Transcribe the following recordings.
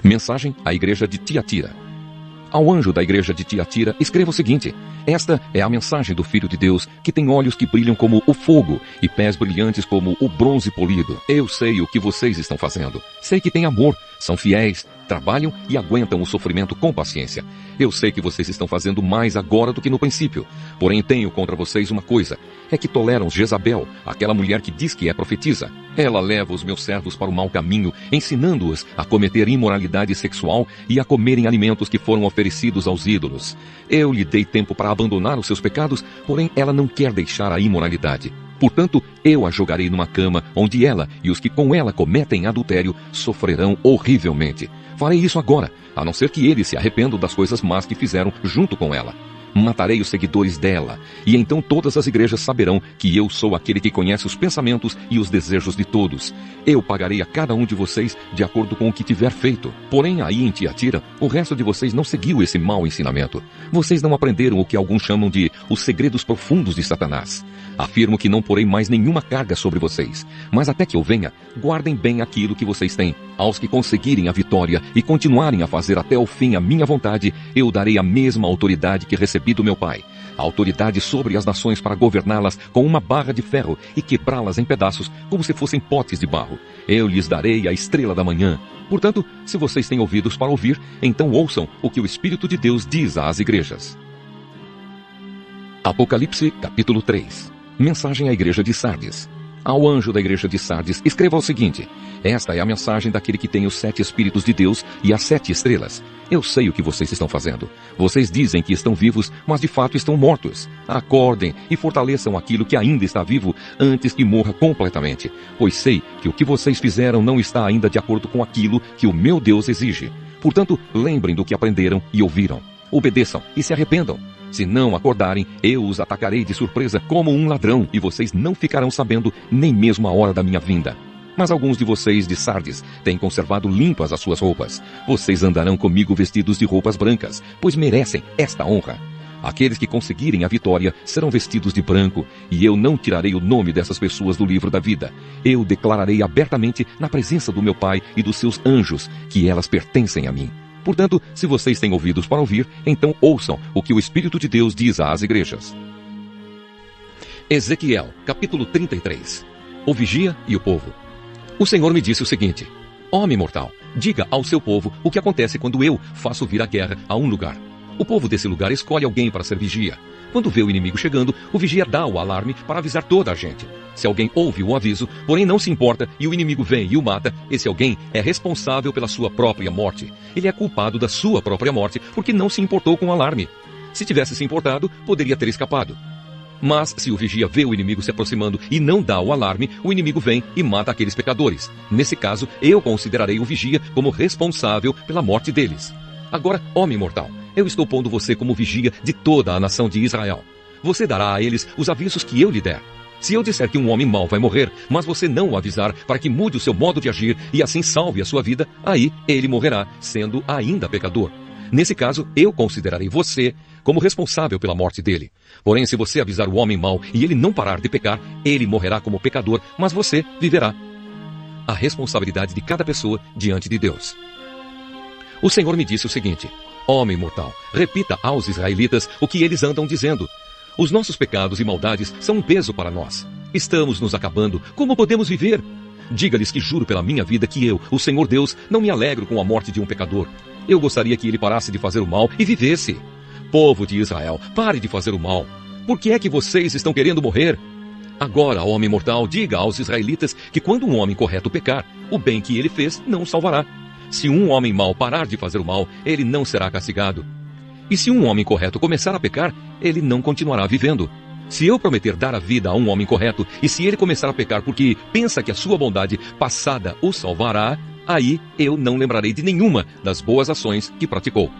Mensagem à igreja de Tiatira. Ao anjo da igreja de Tiatira, escreva o seguinte: esta é a mensagem do Filho de Deus, que tem olhos que brilham como o fogo e pés brilhantes como o bronze polido. Eu sei o que vocês estão fazendo. Sei que têm amor, são fiéis, trabalham e aguentam o sofrimento com paciência. Eu sei que vocês estão fazendo mais agora do que no princípio. Porém, tenho contra vocês uma coisa: é que toleram Jezabel, aquela mulher que diz que é profetisa. Ela leva os meus servos para o mau caminho, ensinando-os a cometer imoralidade sexual e a comerem alimentos que foram oferecidos aos ídolos. Eu lhe dei tempo para abandonar os seus pecados, porém ela não quer deixar a imoralidade. Portanto, eu a jogarei numa cama, onde ela e os que com ela cometem adultério sofrerão horrivelmente. Farei isso agora, a não ser que eles se arrependam das coisas más que fizeram junto com ela. Matarei os seguidores dela, e então todas as igrejas saberão que eu sou aquele que conhece os pensamentos e os desejos de todos. Eu pagarei a cada um de vocês de acordo com o que tiver feito. Porém, aí em Tiatira, o resto de vocês não seguiu esse mau ensinamento. Vocês não aprenderam o que alguns chamam de os segredos profundos de Satanás. Afirmo que não porei mais nenhuma carga sobre vocês, mas até que eu venha, guardem bem aquilo que vocês têm. Aos que conseguirem a vitória e continuarem a fazer até o fim a minha vontade, eu darei a mesma autoridade que recebi do meu Pai. A autoridade sobre as nações para governá-las com uma barra de ferro e quebrá-las em pedaços como se fossem potes de barro. Eu lhes darei a estrela da manhã. Portanto, se vocês têm ouvidos para ouvir, então ouçam o que o Espírito de Deus diz às igrejas. Apocalipse, capítulo 3. Mensagem à igreja de Sardes. Ao anjo da igreja de Sardes, escreva o seguinte: esta é a mensagem daquele que tem os 7 Espíritos de Deus e as 7 estrelas. Eu sei o que vocês estão fazendo. Vocês dizem que estão vivos, mas de fato estão mortos. Acordem e fortaleçam aquilo que ainda está vivo antes que morra completamente. Pois sei que o que vocês fizeram não está ainda de acordo com aquilo que o meu Deus exige. Portanto, lembrem do que aprenderam e ouviram. Obedeçam e se arrependam. Se não acordarem, eu os atacarei de surpresa como um ladrão, e vocês não ficarão sabendo nem mesmo a hora da minha vinda. Mas alguns de vocês de Sardes têm conservado limpas as suas roupas. Vocês andarão comigo vestidos de roupas brancas, pois merecem esta honra. Aqueles que conseguirem a vitória serão vestidos de branco, e eu não tirarei o nome dessas pessoas do livro da vida. Eu declararei abertamente na presença do meu Pai e dos seus anjos que elas pertencem a mim. Portanto, se vocês têm ouvidos para ouvir, então ouçam o que o Espírito de Deus diz às igrejas. Ezequiel, capítulo 33. O vigia e o povo. O Senhor me disse o seguinte: homem mortal, diga ao seu povo o que acontece quando eu faço vir a guerra a um lugar. O povo desse lugar escolhe alguém para ser vigia. Quando vê o inimigo chegando, o vigia dá o alarme para avisar toda a gente. Se alguém ouve o aviso, porém não se importa, e o inimigo vem e o mata, esse alguém é responsável pela sua própria morte. Ele é culpado da sua própria morte porque não se importou com o alarme. Se tivesse se importado, poderia ter escapado. Mas se o vigia vê o inimigo se aproximando e não dá o alarme, o inimigo vem e mata aqueles pecadores. Nesse caso, eu considerarei o vigia como responsável pela morte deles. Agora, homem mortal, eu estou pondo você como vigia de toda a nação de Israel. Você dará a eles os avisos que eu lhe der. Se eu disser que um homem mau vai morrer, mas você não o avisar para que mude o seu modo de agir e assim salve a sua vida, aí ele morrerá, sendo ainda pecador. Nesse caso, eu considerarei você como responsável pela morte dele. Porém, se você avisar o homem mau e ele não parar de pecar, ele morrerá como pecador, mas você viverá. A responsabilidade de cada pessoa diante de Deus. O Senhor me disse o seguinte: homem mortal, repita aos israelitas o que eles andam dizendo. Os nossos pecados e maldades são um peso para nós. Estamos nos acabando. Como podemos viver? Diga-lhes que juro pela minha vida que eu, o Senhor Deus, não me alegro com a morte de um pecador. Eu gostaria que ele parasse de fazer o mal e vivesse. Povo de Israel, pare de fazer o mal. Por que é que vocês estão querendo morrer? Agora, homem mortal, diga aos israelitas que quando um homem correto pecar, o bem que ele fez não o salvará. Se um homem mau parar de fazer o mal, ele não será castigado. E se um homem correto começar a pecar, ele não continuará vivendo. Se eu prometer dar a vida a um homem correto, e se ele começar a pecar porque pensa que a sua bondade passada o salvará, aí eu não lembrarei de nenhuma das boas ações que praticou.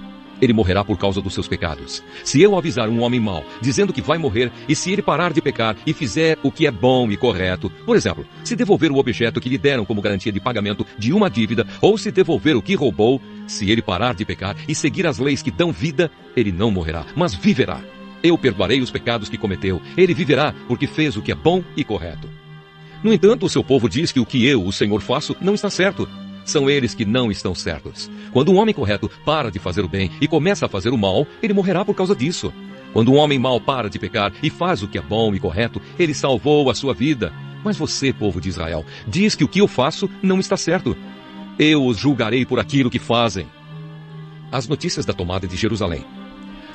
Ele morrerá por causa dos seus pecados. Se eu avisar um homem mau, dizendo que vai morrer, e se ele parar de pecar e fizer o que é bom e correto, por exemplo, se devolver o objeto que lhe deram como garantia de pagamento de uma dívida, ou se devolver o que roubou, se ele parar de pecar e seguir as leis que dão vida, ele não morrerá, mas viverá. Eu perdoarei os pecados que cometeu. Ele viverá porque fez o que é bom e correto. No entanto, o seu povo diz que o que eu, o Senhor, faço não está certo. são eles que não estão certos. Quando um homem correto para de fazer o bem e começa a fazer o mal, ele morrerá por causa disso. Quando um homem mau para de pecar e faz o que é bom e correto, ele salvou a sua vida. Mas você, povo de Israel, diz que o que eu faço não está certo. Eu os julgarei por aquilo que fazem. As notícias da tomada de Jerusalém.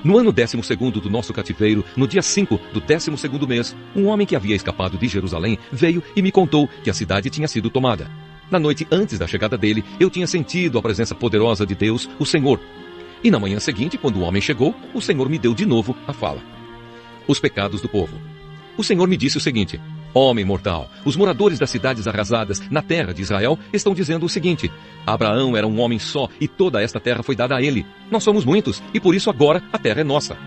No ano 12º do nosso cativeiro, no dia 5 do 12º mês, um homem que havia escapado de Jerusalém veio e me contou que a cidade tinha sido tomada. Na noite antes da chegada dele, eu tinha sentido a presença poderosa de Deus, o Senhor. E na manhã seguinte, quando o homem chegou, o Senhor me deu de novo a fala. Os pecados do povo. O Senhor me disse o seguinte: homem mortal, os moradores das cidades arrasadas na terra de Israel estão dizendo o seguinte: Abraão era um homem só e toda esta terra foi dada a ele. Nós somos muitos e por isso agora a terra é nossa.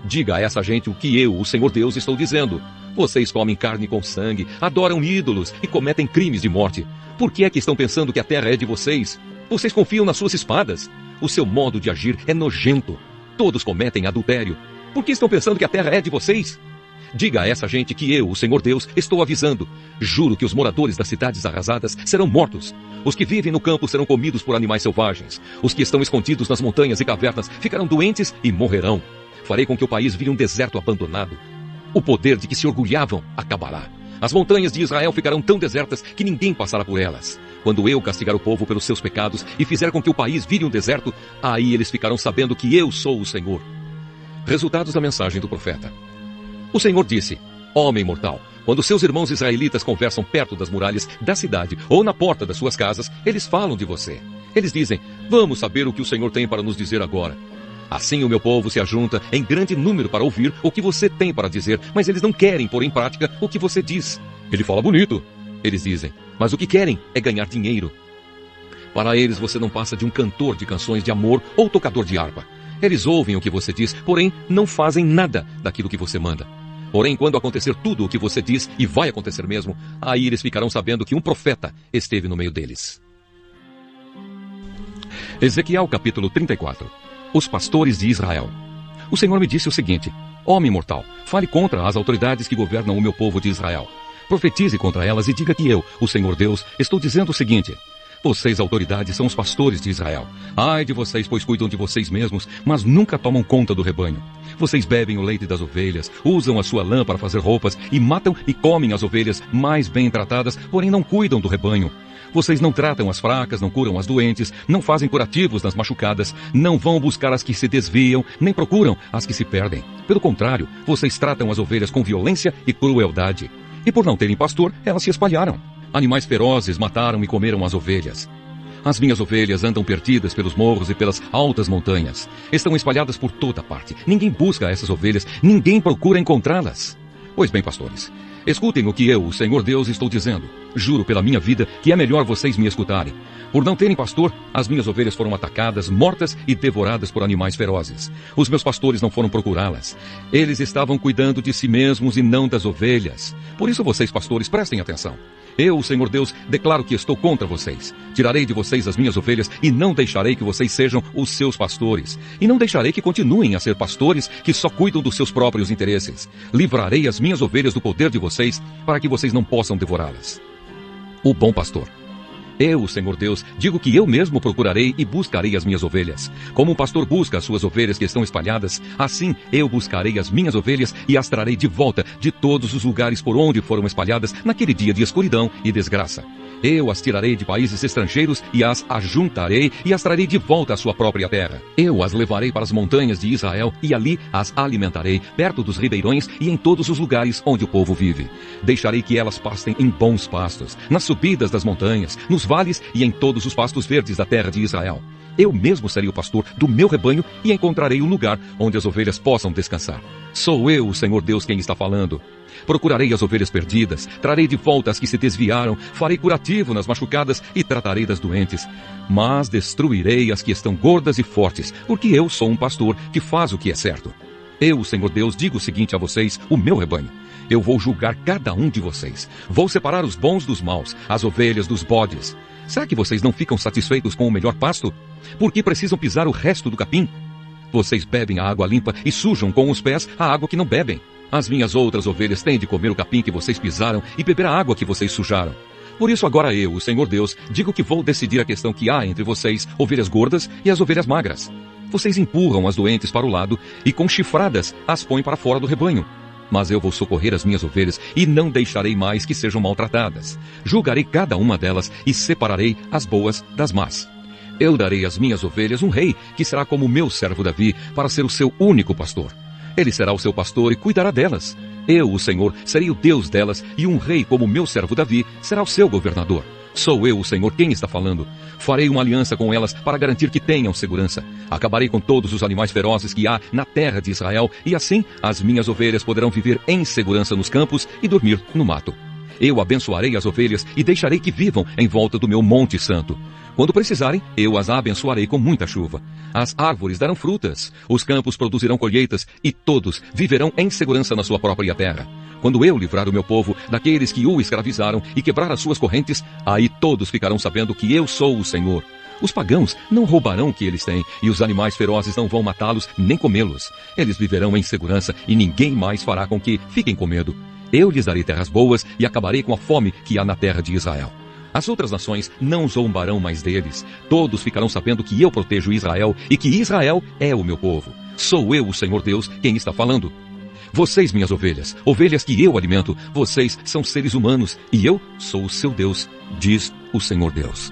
Diga a essa gente o que eu, o Senhor Deus, estou dizendo. Vocês comem carne com sangue, adoram ídolos e cometem crimes de morte. Por que é que estão pensando que a terra é de vocês? Vocês confiam nas suas espadas. O seu modo de agir é nojento. Todos cometem adultério. Por que estão pensando que a terra é de vocês? Diga a essa gente que eu, o Senhor Deus, estou avisando. Juro que os moradores das cidades arrasadas serão mortos. Os que vivem no campo serão comidos por animais selvagens. Os que estão escondidos nas montanhas e cavernas ficarão doentes e morrerão. Farei com que o país vire um deserto abandonado. O poder de que se orgulhavam acabará. As montanhas de Israel ficarão tão desertas que ninguém passará por elas. Quando eu castigar o povo pelos seus pecados e fizer com que o país vire um deserto, aí eles ficarão sabendo que eu sou o Senhor. Resultados da mensagem do profeta. O Senhor disse: homem mortal, quando seus irmãos israelitas conversam perto das muralhas da cidade ou na porta das suas casas, eles falam de você. Eles dizem: vamos saber o que o Senhor tem para nos dizer agora. Assim o meu povo se ajunta em grande número para ouvir o que você tem para dizer, mas eles não querem pôr em prática o que você diz. Ele fala bonito, eles dizem, mas o que querem é ganhar dinheiro. Para eles você não passa de um cantor de canções de amor ou tocador de harpa. Eles ouvem o que você diz, porém não fazem nada daquilo que você manda. Porém, quando acontecer tudo o que você diz, e vai acontecer mesmo, aí eles ficarão sabendo que um profeta esteve no meio deles. Ezequiel capítulo 34. Os pastores de Israel. O Senhor me disse o seguinte: homem mortal, fale contra as autoridades que governam o meu povo de Israel. Profetize contra elas e diga que eu, o Senhor Deus, estou dizendo o seguinte: vocês, autoridades, são os pastores de Israel. Ai de vocês, pois cuidam de vocês mesmos, mas nunca tomam conta do rebanho. Vocês bebem o leite das ovelhas, usam a sua lã para fazer roupas e matam e comem as ovelhas mais bem tratadas, porém não cuidam do rebanho. Vocês não tratam as fracas, não curam as doentes, não fazem curativos nas machucadas, não vão buscar as que se desviam, nem procuram as que se perdem. Pelo contrário, vocês tratam as ovelhas com violência e crueldade. E por não terem pastor, elas se espalharam. Animais ferozes mataram e comeram as ovelhas. As minhas ovelhas andam perdidas pelos morros e pelas altas montanhas. Estão espalhadas por toda parte. Ninguém busca essas ovelhas, ninguém procura encontrá-las. Pois bem, pastores, escutem o que eu, o Senhor Deus, estou dizendo. Juro pela minha vida que é melhor vocês me escutarem. Por não terem pastor, as minhas ovelhas foram atacadas, mortas e devoradas por animais ferozes. Os meus pastores não foram procurá-las. Eles estavam cuidando de si mesmos e não das ovelhas. Por isso vocês, pastores, prestem atenção. Eu, o Senhor Deus, declaro que estou contra vocês. Tirarei de vocês as minhas ovelhas e não deixarei que vocês sejam os seus pastores. E não deixarei que continuem a ser pastores que só cuidam dos seus próprios interesses. Livrarei as minhas ovelhas do poder de vocês para que vocês não possam devorá-las. O bom pastor. Eu, o Senhor Deus, digo que eu mesmo procurarei e buscarei as minhas ovelhas. Como um pastor busca as suas ovelhas que estão espalhadas, assim eu buscarei as minhas ovelhas e as trarei de volta de todos os lugares por onde foram espalhadas naquele dia de escuridão e desgraça. Eu as tirarei de países estrangeiros e as ajuntarei e as trarei de volta à sua própria terra. Eu as levarei para as montanhas de Israel e ali as alimentarei, perto dos ribeirões e em todos os lugares onde o povo vive. Deixarei que elas pastem em bons pastos, nas subidas das montanhas, nos vales e em todos os pastos verdes da terra de Israel. Eu mesmo serei o pastor do meu rebanho e encontrarei um lugar onde as ovelhas possam descansar. Sou eu, o Senhor Deus, quem está falando. Procurarei as ovelhas perdidas, trarei de volta as que se desviaram, farei curativo nas machucadas e tratarei das doentes. Mas destruirei as que estão gordas e fortes, porque eu sou um pastor que faz o que é certo. Eu, o Senhor Deus, digo o seguinte a vocês, o meu rebanho. Eu vou julgar cada um de vocês. Vou separar os bons dos maus, as ovelhas dos bodes. Será que vocês não ficam satisfeitos com o melhor pasto? Por que precisam pisar o resto do capim? Vocês bebem a água limpa e sujam com os pés a água que não bebem. As minhas outras ovelhas têm de comer o capim que vocês pisaram e beber a água que vocês sujaram. Por isso agora eu, o Senhor Deus, digo que vou decidir a questão que há entre vocês, ovelhas gordas e as ovelhas magras. Vocês empurram as doentes para o lado e com chifradas as põem para fora do rebanho. Mas eu vou socorrer as minhas ovelhas e não deixarei mais que sejam maltratadas. Julgarei cada uma delas e separarei as boas das más. Eu darei às minhas ovelhas um rei, que será como o meu servo Davi, para ser o seu único pastor. Ele será o seu pastor e cuidará delas. Eu, o Senhor, serei o Deus delas, e um rei como o meu servo Davi será o seu governador. Sou eu, o Senhor, quem está falando. Farei uma aliança com elas para garantir que tenham segurança. Acabarei com todos os animais ferozes que há na terra de Israel, e assim as minhas ovelhas poderão viver em segurança nos campos e dormir no mato. Eu abençoarei as ovelhas e deixarei que vivam em volta do meu monte santo. Quando precisarem, eu as abençoarei com muita chuva. As árvores darão frutas, os campos produzirão colheitas e todos viverão em segurança na sua própria terra. Quando eu livrar o meu povo daqueles que o escravizaram e quebrar as suas correntes, aí todos ficarão sabendo que eu sou o Senhor. Os pagãos não roubarão o que eles têm, e os animais ferozes não vão matá-los nem comê-los. Eles viverão em segurança e ninguém mais fará com que fiquem com medo. Eu lhes darei terras boas e acabarei com a fome que há na terra de Israel. As outras nações não zombarão mais deles. Todos ficarão sabendo que eu protejo Israel e que Israel é o meu povo. Sou eu, o Senhor Deus, quem está falando. Vocês, minhas ovelhas, ovelhas que eu alimento, vocês são seres humanos e eu sou o seu Deus, diz o Senhor Deus.